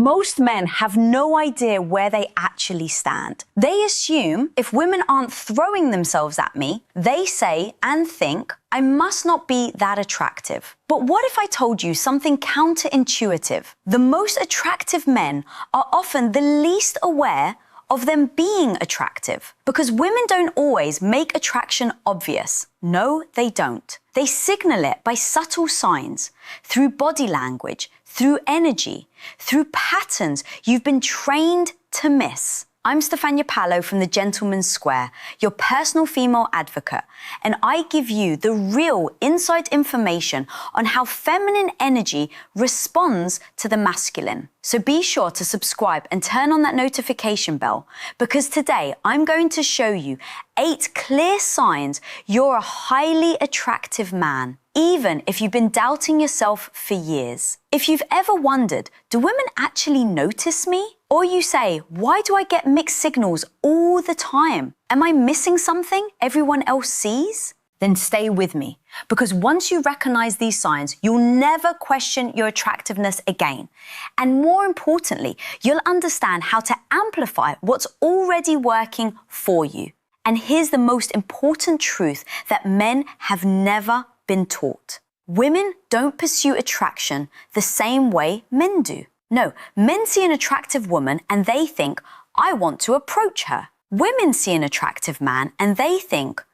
Most men have no idea where they actually stand. They assume if women aren't throwing themselves at me, they say and think, I must not be that attractive. But what if I told you something counterintuitive? The most attractive men are often the least aware of them being attractive, because women don't always make attraction obvious. No, they don't. They signal it by subtle signs, through body language, through energy, through patterns you've been trained to miss. I'm Stefania Puleo from the Gentleman's Square, your personal female advocate, and I give you the real inside information on how feminine energy responds to the masculine. So be sure to subscribe and turn on that notification bell, because today I'm going to show you 8 clear signs you're a highly attractive man, even if you've been doubting yourself for years. If you've ever wondered, do women actually notice me? Or you say, why do I get mixed signals all the time? Am I missing something everyone else sees? Then stay with me, because once you recognize these signs, you'll never question your attractiveness again. And more importantly, you'll understand how to amplify what's already working for you. And here's the most important truth that men have never been taught. Women don't pursue attraction the same way men do. No, men see an attractive woman and they think, I want to approach her. Women see an attractive man and they think,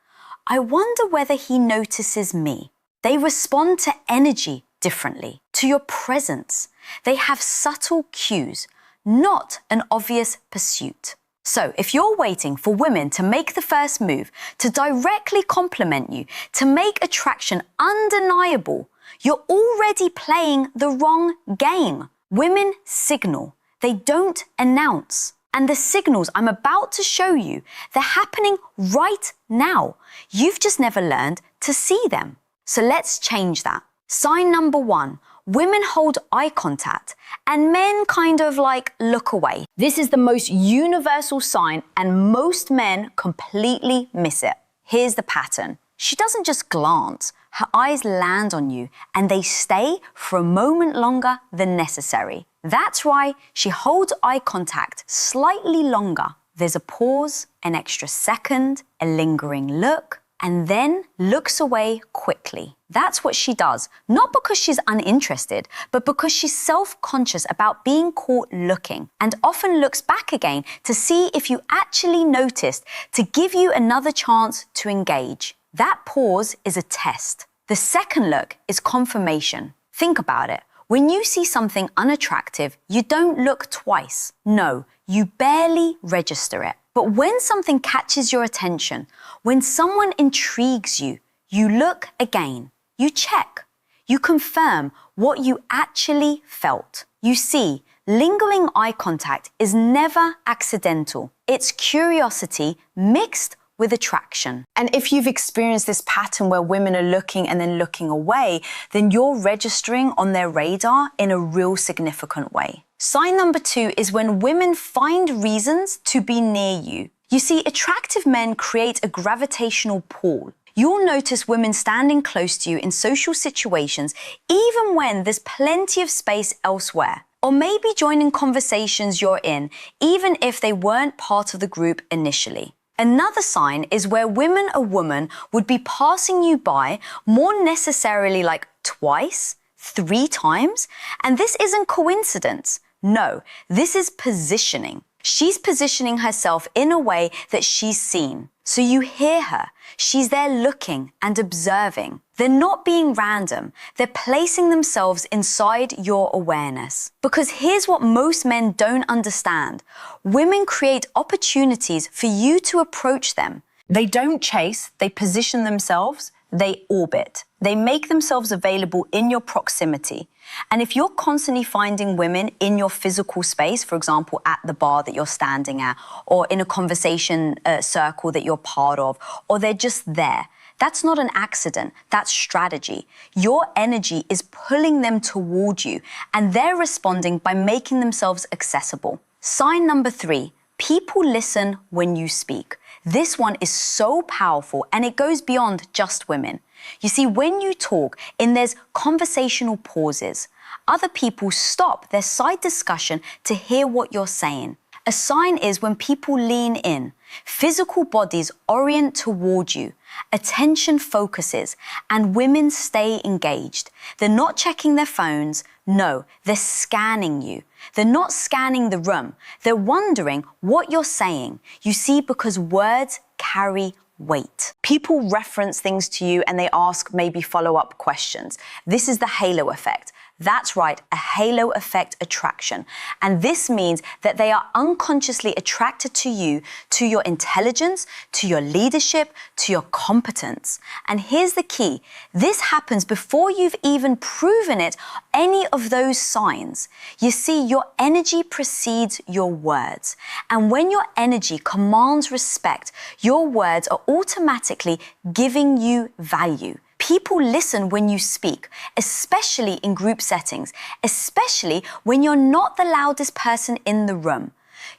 I wonder whether he notices me. They respond to energy differently, to your presence. They have subtle cues, not an obvious pursuit. So if you're waiting for women to make the first move, to directly compliment you, to make attraction undeniable, you're already playing the wrong game. Women signal, they don't announce. And the signals I'm about to show you, they're happening right now. You've just never learned to see them. So let's change that. Sign number 1, women hold eye contact and men kind of like look away. This is the most universal sign and most men completely miss it. Here's the pattern. She doesn't just glance. Her eyes land on you and they stay for a moment longer than necessary. That's why she holds eye contact slightly longer. There's a pause, an extra second, a lingering look, and then looks away quickly. That's what she does, not because she's uninterested, but because she's self-conscious about being caught looking and often looks back again to see if you actually noticed, to give you another chance to engage. That pause is a test. The second look is confirmation. Think about it. When you see something unattractive, you don't look twice. No, you barely register it. But when something catches your attention, when someone intrigues you, you look again. You check. You confirm what you actually felt. You see, lingering eye contact is never accidental. It's curiosity mixed with attraction. And if you've experienced this pattern where women are looking and then looking away, then you're registering on their radar in a real significant way. Sign number 2 is when women find reasons to be near you. You see, attractive men create a gravitational pull. You'll notice women standing close to you in social situations, even when there's plenty of space elsewhere. Or maybe joining conversations you're in, even if they weren't part of the group initially. Another sign is where a woman would be passing you by more necessarily like twice, 3 times. And this isn't coincidence. No, this is positioning. She's positioning herself in a way that she's seen. So you hear her. She's there looking and observing. They're not being random. They're placing themselves inside your awareness. Because here's what most men don't understand. Women create opportunities for you to approach them. They don't chase, they position themselves, they orbit. They make themselves available in your proximity. And if you're constantly finding women in your physical space, for example, at the bar that you're standing at, or in a conversation circle that you're part of, or they're just there, that's not an accident, that's strategy. Your energy is pulling them toward you, and they're responding by making themselves accessible. Sign number 3, people listen when you speak. This one is so powerful, and it goes beyond just women. You see, when you talk, there's conversational pauses. Other people stop their side discussion to hear what you're saying. A sign is when people lean in, physical bodies orient toward you, attention focuses, and women stay engaged. They're not checking their phones. No, they're scanning you. They're not scanning the room. They're wondering what you're saying. You see, because words carry weight. People reference things to you and they ask maybe follow-up questions. This is the halo effect. That's right, a halo effect attraction. And this means that they are unconsciously attracted to you, to your intelligence, to your leadership, to your competence. And here's the key. This happens before you've even proven it, any of those signs. You see, your energy precedes your words. And when your energy commands respect, your words are automatically giving you value. People listen when you speak, especially in group settings, especially when you're not the loudest person in the room.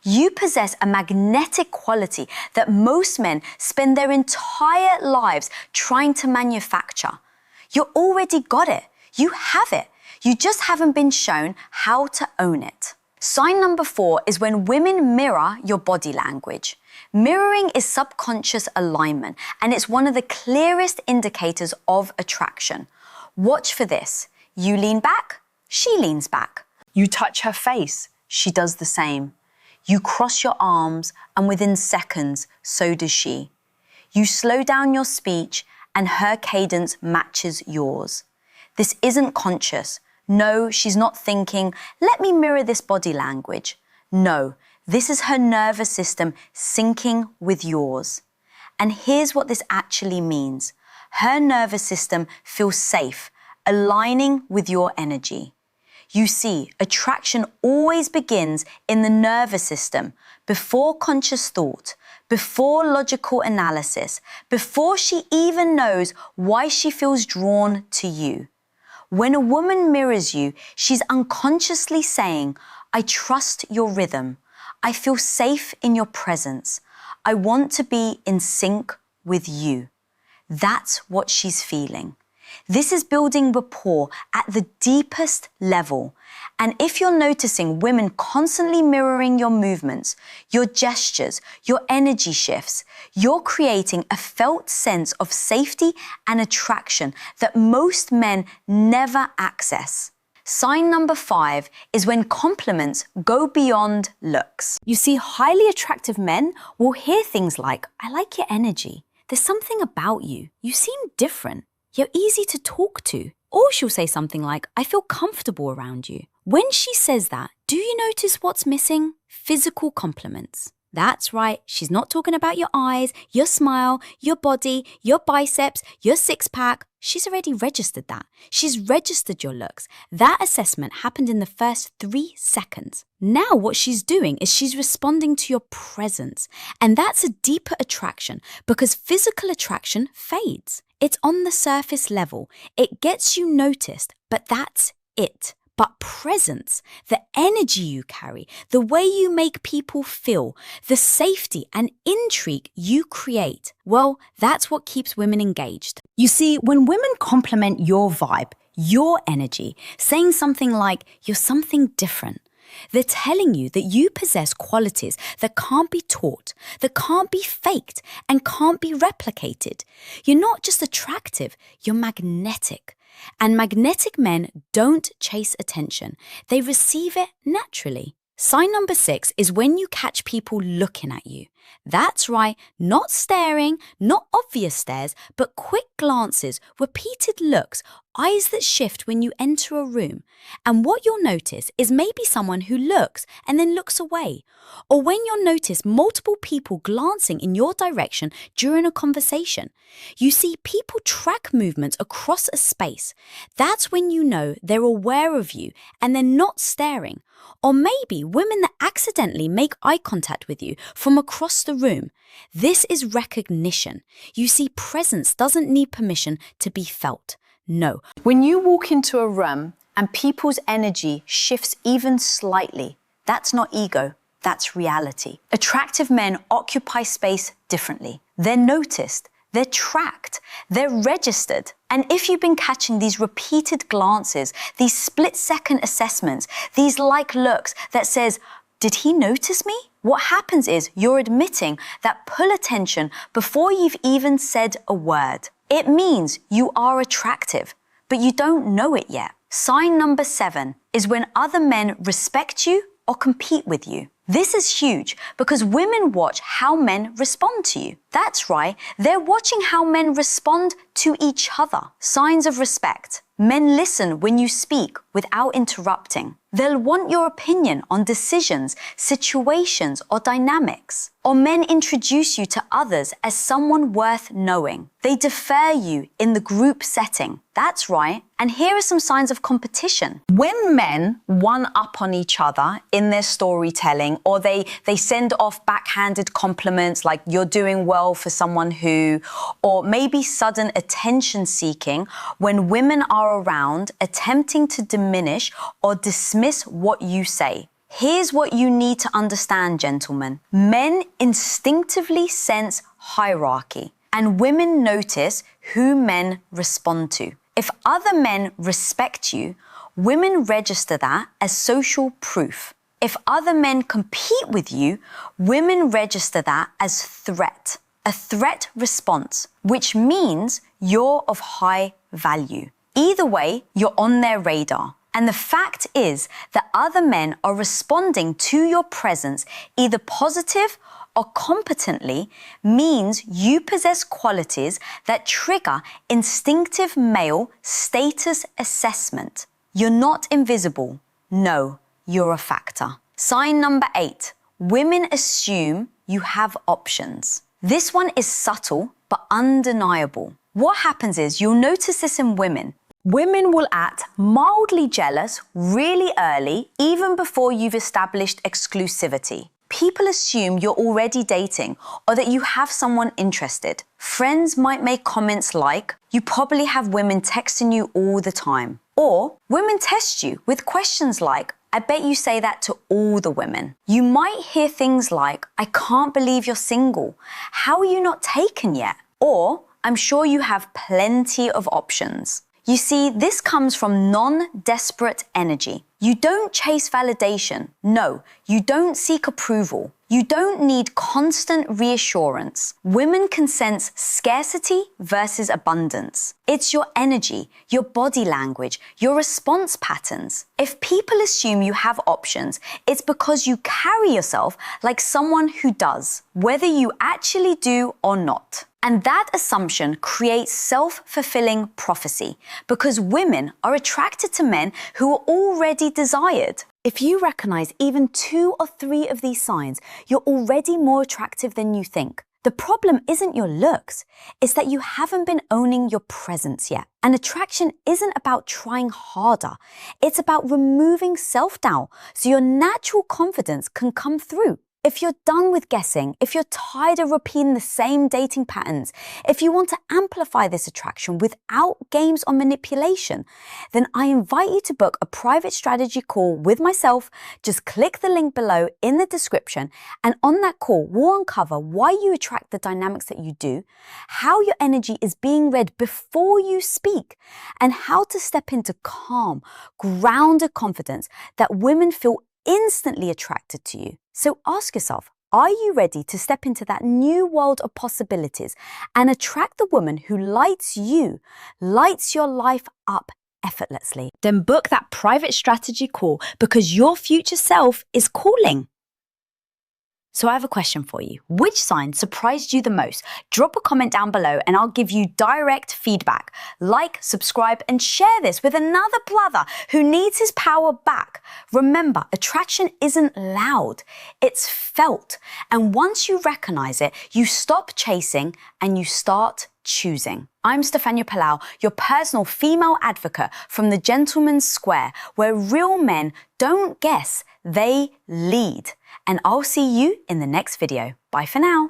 You possess a magnetic quality that most men spend their entire lives trying to manufacture. You already got it. You have it. You just haven't been shown how to own it. Sign number 4 is when women mirror your body language. Mirroring is subconscious alignment, and it's one of the clearest indicators of attraction. Watch for this. You lean back, she leans back. You touch her face, she does the same. You cross your arms, and within seconds, so does she. You slow down your speech, and her cadence matches yours. This isn't conscious. No, she's not thinking, let me mirror this body language. No, this is her nervous system syncing with yours. And here's what this actually means. Her nervous system feels safe, aligning with your energy. You see, attraction always begins in the nervous system, before conscious thought, before logical analysis, before she even knows why she feels drawn to you. When a woman mirrors you, she's unconsciously saying, I trust your rhythm. I feel safe in your presence. I want to be in sync with you. That's what she's feeling. This is building rapport at the deepest level. And if you're noticing women constantly mirroring your movements, your gestures, your energy shifts, you're creating a felt sense of safety and attraction that most men never access. Sign number 5 is when compliments go beyond looks. You see, highly attractive men will hear things like, I like your energy. There's something about you. You seem different. You're easy to talk to. Or she'll say something like, I feel comfortable around you. When she says that, do you notice what's missing? Physical compliments. That's right, she's not talking about your eyes, your smile, your body, your biceps, your six-pack. She's already registered that. She's registered your looks. That assessment happened in the first 3 seconds. Now what she's doing is she's responding to your presence. And that's a deeper attraction because physical attraction fades. It's on the surface level. It gets you noticed, but that's it. But presence, the energy you carry, the way you make people feel, the safety and intrigue you create, well, that's what keeps women engaged. You see, when women compliment your vibe, your energy, saying something like, you're something different, they're telling you that you possess qualities that can't be taught, that can't be faked, and can't be replicated. You're not just attractive, you're magnetic. And magnetic men don't chase attention. They receive it naturally. Sign number 6 is when you catch people looking at you. That's right, not staring, not obvious stares, but quick glances, repeated looks, eyes that shift when you enter a room. And what you'll notice is maybe someone who looks and then looks away. Or when you'll notice multiple people glancing in your direction during a conversation. You see, people track movements across a space. That's when you know they're aware of you and they're not staring. Or maybe women that accidentally make eye contact with you from across the room. This is recognition. You see, presence doesn't need permission to be felt. No. When you walk into a room and people's energy shifts even slightly, that's not ego, that's reality. Attractive men occupy space differently. They're noticed, They're tracked, they're registered. And if you've been catching these repeated glances, these split-second assessments, these like looks that says, did he notice me? What happens is you're admitting that pull attention before you've even said a word. It means you are attractive, but you don't know it yet. Sign number 7 is when other men respect you or compete with you. This is huge because women watch how men respond to you. That's right, they're watching how men respond to each other. Signs of respect. Men listen when you speak without interrupting. They'll want your opinion on decisions, situations, or dynamics. Or men introduce you to others as someone worth knowing. They defer you in the group setting. That's right. And here are some signs of competition. When men one up on each other in their storytelling, or they send off backhanded compliments like you're doing well for someone who, or maybe sudden attention seeking when women are around attempting to diminish or dismiss what you say. Here's what you need to understand, gentlemen. Men instinctively sense hierarchy, and women notice who men respond to. If other men respect you, women register that as social proof. If other men compete with you, women register that as threat, a threat response, which means you're of high value. Either way, you're on their radar. And the fact is that other men are responding to your presence either positive or competently means you possess qualities that trigger instinctive male status assessment. You're not invisible. No, you're a factor. Sign number 8. Women assume you have options. This one is subtle but undeniable. What happens is you'll notice this in women. Women will act mildly jealous really early, even before you've established exclusivity. People assume you're already dating or that you have someone interested. Friends might make comments like, you probably have women texting you all the time. Or women test you with questions like, I bet you say that to all the women. You might hear things like, I can't believe you're single. How are you not taken yet? Or, I'm sure you have plenty of options. You see, this comes from non-desperate energy. You don't chase validation. No, you don't seek approval. You don't need constant reassurance. Women can sense scarcity versus abundance. It's your energy, your body language, your response patterns. If people assume you have options, it's because you carry yourself like someone who does, whether you actually do or not. And that assumption creates self-fulfilling prophecy because women are attracted to men who are already desired. If you recognize even 2 or 3 of these signs, you're already more attractive than you think. The problem isn't your looks, it's that you haven't been owning your presence yet. And attraction isn't about trying harder, it's about removing self-doubt so your natural confidence can come through. If you're done with guessing, if you're tired of repeating the same dating patterns, if you want to amplify this attraction without games or manipulation, then I invite you to book a private strategy call with myself. Just click the link below in the description, and on that call, we'll uncover why you attract the dynamics that you do, how your energy is being read before you speak, and how to step into calm, grounded confidence that women feel instantly attracted to you. So ask yourself, are you ready to step into that new world of possibilities and attract the woman who lights you, lights your life up effortlessly? Then book that private strategy call because your future self is calling. So I have a question for you. Which sign surprised you the most? Drop a comment down below and I'll give you direct feedback. Like, subscribe, and share this with another brother who needs his power back. Remember, attraction isn't loud, it's felt. And once you recognize it, you stop chasing and you start choosing. I'm Stefania Puleo, your personal female advocate from the Gentleman's Square, where real men don't guess, they lead. And I'll see you in the next video. Bye for now.